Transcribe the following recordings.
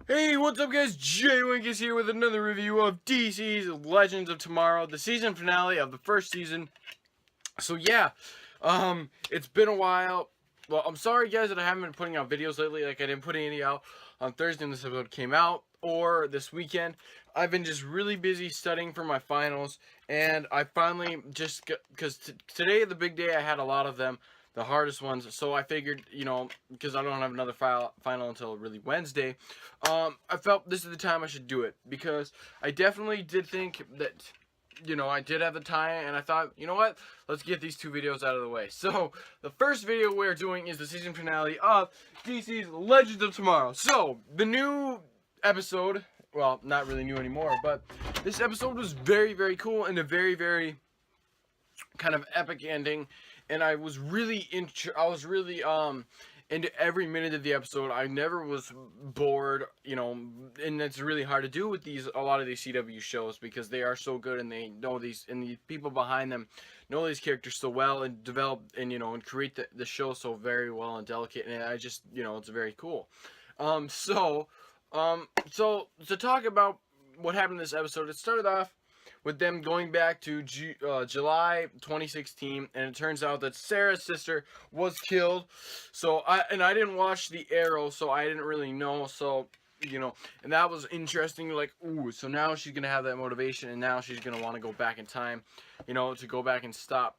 Hey, what's up guys? J-Wink is here with another review of DC's Legends of Tomorrow, the season finale of the first season. So yeah, it's been a while. Well, I'm sorry guys that I haven't been putting out videos lately. Like I didn't put any out on Thursday when this episode came out, or this weekend. I've been just really busy studying for my finals, and I finally just got, because today the big day, I had a lot of them, the hardest ones. So I figured, because I don't have another final until really Wednesday, I felt this is the time I should do it, because I definitely did think that, I did have the time, and I thought, you know what, let's get these two videos out of the way. So, the first video we're doing is the season finale of DC's Legends of Tomorrow. So, the new episode, well, not really new anymore, but this episode was very, very cool, and a very, very kind of epic ending, and I was really into every minute of the episode. I never was bored, and it's really hard to do with a lot of these CW shows, because they are so good, and they know and the people behind them know these characters so well, and develop, and create the show so very well and delicate, and I just, it's very cool. So to talk about what happened in this episode, it started off with them going back to July 2016, and it turns out that Sarah's sister was killed. So I didn't watch the Arrow, so I didn't really know. So and that was interesting. Like, ooh, so now she's gonna have that motivation, and now she's gonna want to go back in time, to go back and stop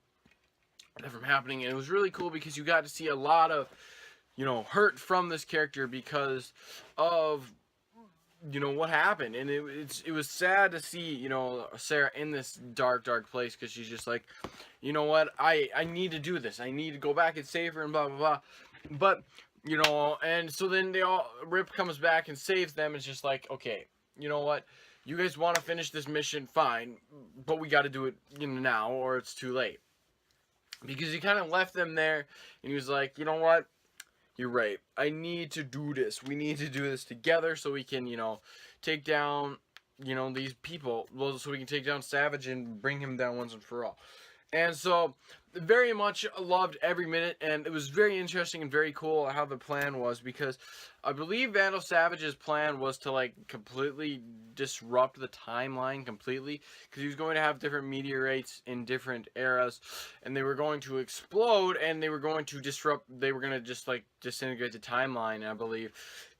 that from happening. And it was really cool because you got to see a lot of hurt from this character because of what happened, and it was sad to see Sarah in this dark place, because she's just like, what, I need to do this, I need to go back and save her, and blah blah blah. But and so then Rip comes back and saves them. It's just like, okay, you know what, you guys want to finish this mission, fine, but we got to do it now, or it's too late, because he kind of left them there, and he was like, you know what, you're right, I need to do this. We need to do this together so we can, take down, these people. Well, so we can take down Savage and bring him down once and for all. And so, very much loved every minute, and it was very interesting and very cool how the plan was, because I believe Vandal Savage's plan was to, like, completely disrupt the timeline completely, because he was going to have different meteorites in different eras, and they were going to explode, and they were going to they were going to just, like, disintegrate the timeline, I believe.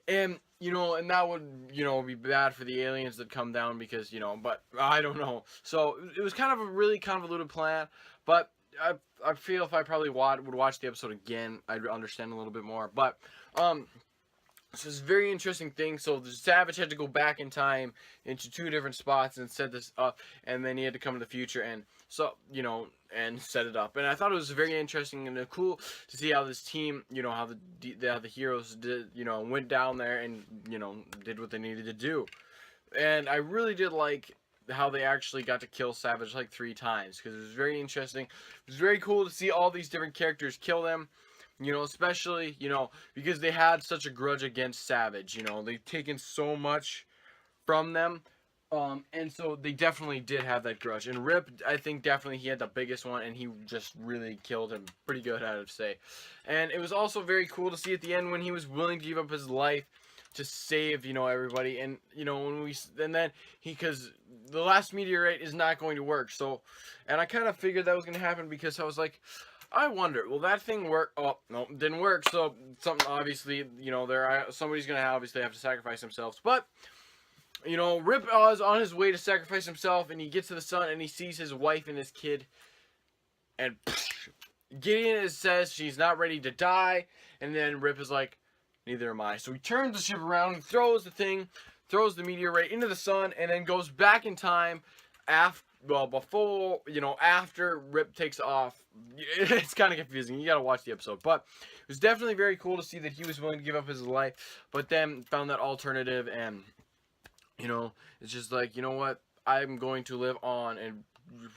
And, and that would, be bad for the aliens that come down, because, but I don't know. So, it was kind of a really convoluted plan, but I feel if I probably would watch the episode again, I'd understand a little bit more. But, so it's a very interesting thing. So the Savage had to go back in time into two different spots and set this up, and then he had to come to the future and and set it up. And I thought it was very interesting and cool to see how this team, how the heroes did, went down there and did what they needed to do. And I really did like how they actually got to kill Savage like 3 times, because it was very interesting. It was very cool to see all these different characters kill them. Especially, because they had such a grudge against Savage. They've taken so much from them. And so they definitely did have that grudge. And Rip, I think definitely he had the biggest one, and he just really killed him pretty good, I would say. And it was also very cool to see at the end when he was willing to give up his life to save, everybody. And, because the last meteorite is not going to work. So, and I kind of figured that was going to happen, because I was like, I wonder, will that thing work? Oh, no, it didn't work. So, something obviously, somebody's going to obviously have to sacrifice themselves. But, Rip is on his way to sacrifice himself, and he gets to the sun, and he sees his wife and his kid. And Gideon says she's not ready to die. And then Rip is like, neither am I. So he turns the ship around and throws the meteorite into the sun, and then goes back in time after Rip takes off. It's kind of confusing. You gotta watch the episode. But it was definitely very cool to see that he was willing to give up his life, but then found that alternative, and, it's just like, you know what? I'm going to live on and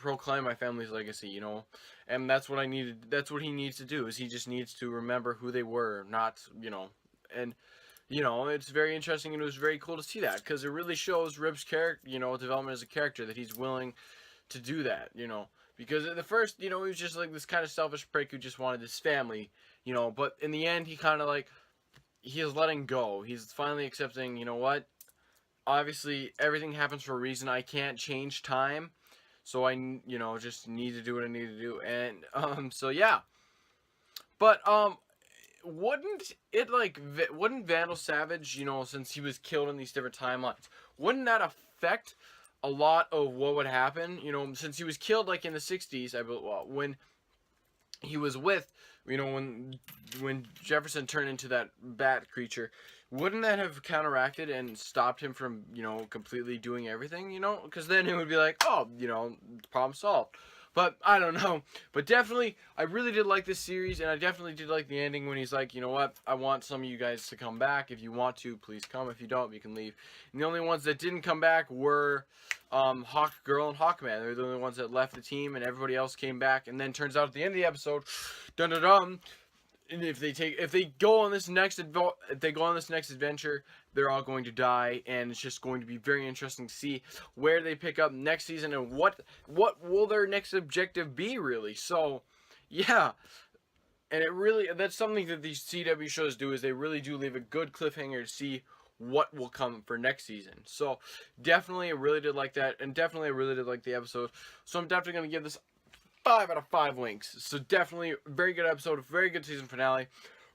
proclaim my family's legacy, and that's what that's what he needs to do, is he just needs to remember who they were, not, and, it's very interesting, and it was very cool to see that, because it really shows Rip's character, development as a character, that he's willing to do that, because at the first, he was just like this kind of selfish prick who just wanted his family, but in the end, he kind of like, he is letting go. He's finally accepting, you know what? Obviously, everything happens for a reason. I can't change time. So I, just need to do what I need to do. And, so yeah. But, wouldn't it, like, wouldn't Vandal Savage, since he was killed in these different timelines, wouldn't that affect a lot of what would happen? Since he was killed, like, in the 60s, I believe, well, when he was with, when Jefferson turned into that bat creature, wouldn't that have counteracted and stopped him from, completely doing everything, because then it would be like, oh, problem solved. But I don't know. But definitely, I really did like this series, and I definitely did like the ending when he's like, you know what, I want some of you guys to come back. If you want to, please come. If you don't, you can leave. And the only ones that didn't come back were Hawk Girl and Hawkman. They're the only ones that left the team, and everybody else came back. And then turns out at the end of the episode, dun dun dun, and if they go on this next adventure, they're all going to die, and it's just going to be very interesting to see where they pick up next season and what will their next objective be, really. So, yeah. And that's something that these CW shows do, is they really do leave a good cliffhanger to see what will come for next season. So, definitely, I really did like that, and definitely I really did like the episode. So, I'm definitely going to give this 5 out of 5 winks. So definitely very good episode, very good season finale.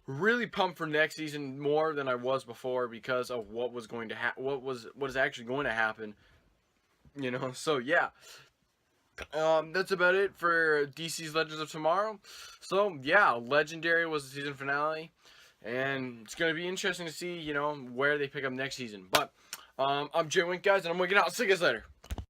Really pumped for next season more than I was before because of what was going to what is actually going to happen. So yeah. That's about it for DC's Legends of Tomorrow. So yeah, Legendary was the season finale, and it's gonna be interesting to see, where they pick up next season. But I'm Jay Wink, guys, and I'm winking out. See you guys later.